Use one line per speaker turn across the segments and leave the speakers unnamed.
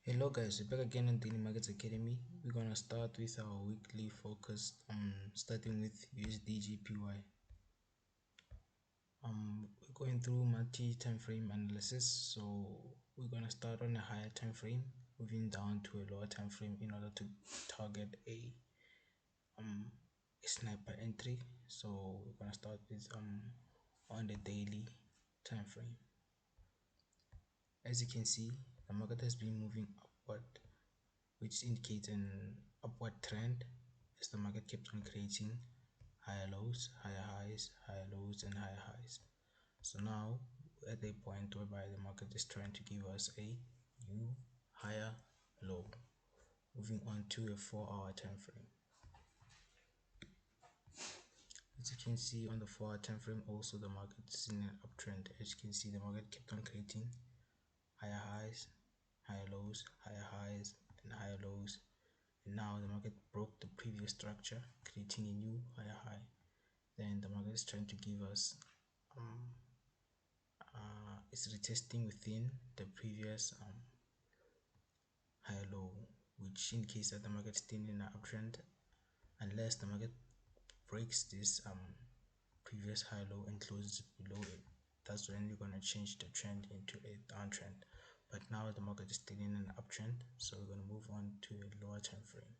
Hello guys, we're back again on Daily Markets Academy. We're gonna start with our weekly focus, starting with USDJPY. We're going through multi-time frame analysis, so we're gonna start on a higher time frame, moving down to a lower time frame in order to target a sniper entry. So we're gonna start with on the daily time frame. As you can see, the market has been moving upward, which indicates an upward trend as the market kept on creating higher lows, higher highs, higher lows, and higher highs. So now at a point whereby the market is trying to give us a new higher low. Moving on to a 4-hour time frame. As you can see on the 4-hour time frame, also the market is in an uptrend. As you can see, the market kept on creating higher highs, higher lows, higher highs, and higher lows. And now the market broke the previous structure, creating a new higher high. Then the market is trying to give us it's retesting within the previous high low, which indicates that the market is still in an uptrend. Unless the market breaks this previous high low and closes below it, that's when you're going to change the trend into a downtrend. But now the market is still in an uptrend, so we're going to move on to a lower time frame.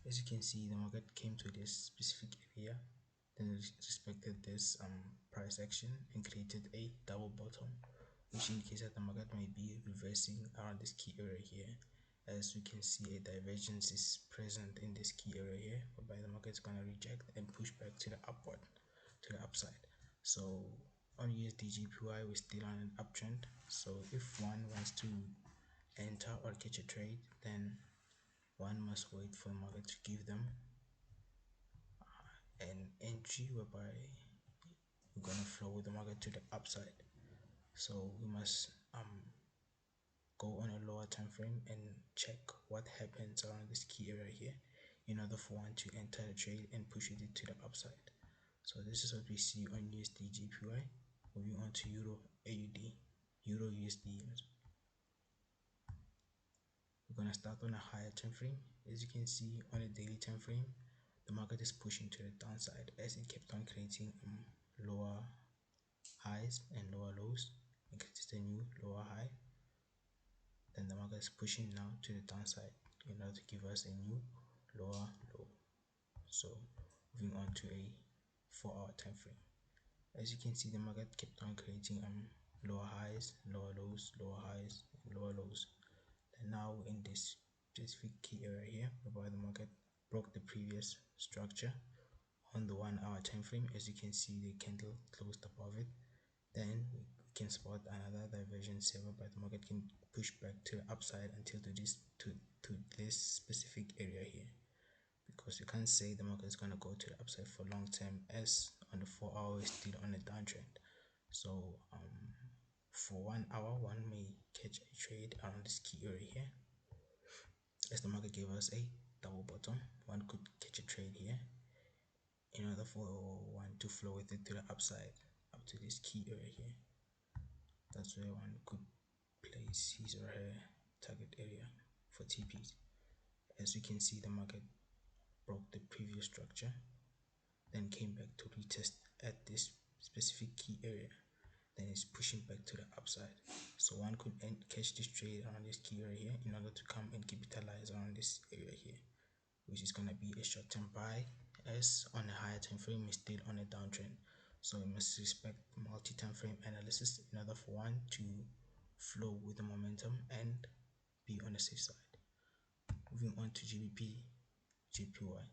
As you can see, the market came to this specific area, then respected this price action and created a double bottom, which indicates that the market may be reversing around this key area here. As we can see, a divergence is present in this key area here, whereby the market is going to reject and push back to the upward, to the upside. So on USDJPY, we're still on an uptrend. So if one wants to enter or catch a trade, then one must wait for the market to give them an entry whereby we're going to flow with the market to the upside. So we must go on a lower time frame and check what happens around this key area here in order for one to enter the trade and push it to the upside. So this is what we see on USDJPY. Moving on to EURAUD, EURUSD. We're going to start on a higher time frame. As you can see on a daily time frame, the market is pushing to the downside as it kept on creating lower highs and lower lows and created a new lower high. Then the market is pushing now to the downside in order to give us a new lower low. So moving on to a 4-hour time frame. As you can see, the market kept on creating lower highs, lower lows, lower highs, and lower lows. And now in this specific key area here, whereby the market broke the previous structure on the 1-hour time frame. As you can see, the candle closed above it. Then we can spot another divergence here, whereby the market can push back to the upside until to this specific area here, because you can't say the market is going to go to the upside for long term, as on the 4-hour is still on a downtrend. So for 1 hour, one may catch a trade around this key area here. As the market gave us a double bottom, one could catch a trade here in order for one to flow with it to the upside up to this key area here. That's where one could place his or her target area for TPs. As you can see, the market broke the previous structure, then came back to retest at this specific key area, then it's pushing back to the upside. So one could catch this trade around this key area here in order to come and capitalize around this area here, which is going to be a short-term buy, as on a higher time frame is still on a downtrend. So we must respect multi-time frame analysis in order for one to flow with the momentum and be on the safe side. Moving on to GBPJPY.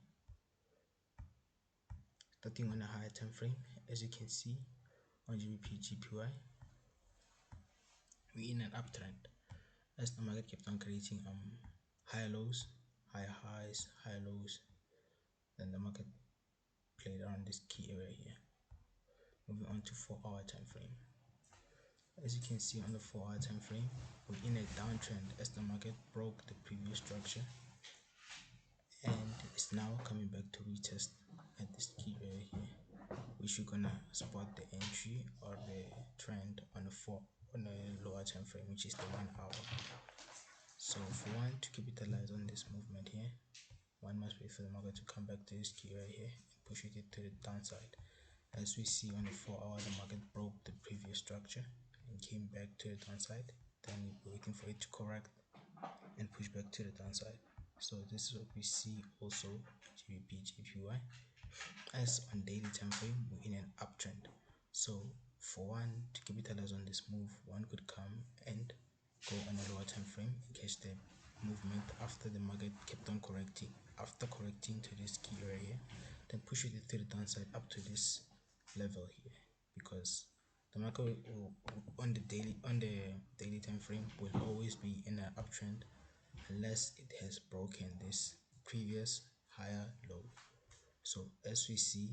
Starting on a higher time frame, as you can see on GBPJPY, we're in an uptrend as the market kept on creating higher lows, higher highs, higher lows. Then the market played around this key area here. Moving on to 4-hour time frame. As you can see on the 4-hour time frame, we're in a downtrend as the market broke the previous structure and is now coming back to retest at this key area here, which you're gonna spot the entry or the trend on on a lower time frame, which is the 1 hour. So for one to capitalize on this movement here, one must wait for the market to come back to this key right here and push it to the downside. As we see on the 4 hour, the market broke the previous structure and came back to the downside. Then we're waiting for it to correct and push back to the downside. So this is what we see also GBPJPY. As on daily time frame, we're in an uptrend. So for one to capitalize on this move, one could come and go on a lower time frame and catch the movement after the market kept on correcting. After correcting to this key area, then push it to the downside up to this level here, because the market will, on the daily time frame, will always be in an uptrend unless it has broken this previous higher low. So as we see,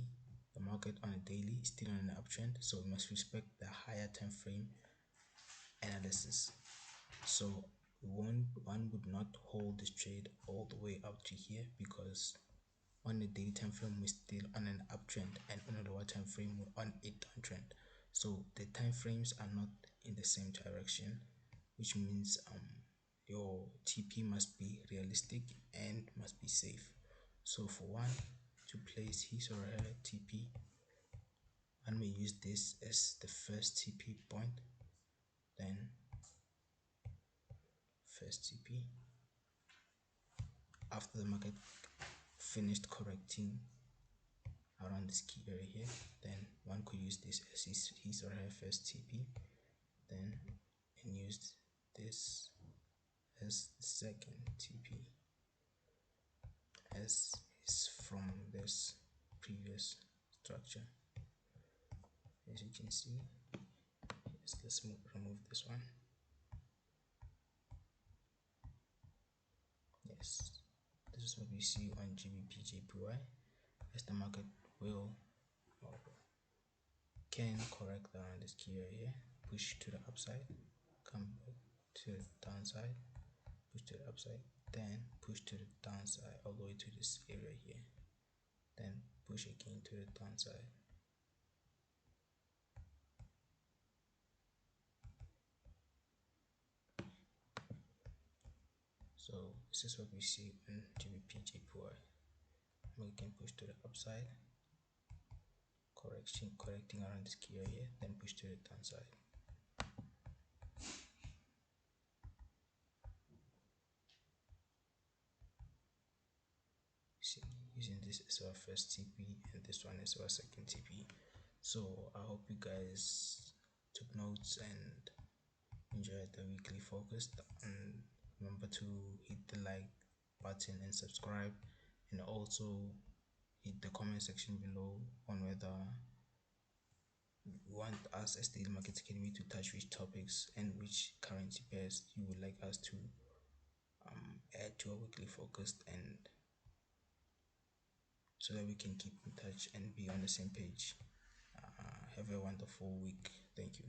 the market on a daily is still on an uptrend, so we must respect the higher time frame analysis. So one would not hold this trade all the way up to here, because on the daily time frame we're still on an uptrend, and on a lower time frame we're on a downtrend. So the time frames are not in the same direction, which means your TP must be realistic and must be safe. So for one to place his or her TP, one may use this as the first TP point, then first TP after the market finished correcting around this key area here, then one could use this as his or her first TP, then and use this as the second TP, as is from this previous structure. As you can see, let's remove this one. Yes, this is what we see on GBPJPY, as the market will or can correct around this key area here, push to the upside, come back to the downside, push to the upside, then push to the downside all the way to this area here, then push again to the downside. So this is what we see in GBPJPY. We can push to the upside, correcting around this key area here, then push to the downside. Using this as our first TP and this one as our second TP. So I hope you guys took notes and enjoyed the weekly focus, and remember to hit the like button and subscribe, and also hit the comment section below on whether you want us as the Market Academy to touch which topics and which currency pairs you would like us to add to our weekly focus, and so that we can keep in touch and be on the same page. Have a wonderful week. Thank you.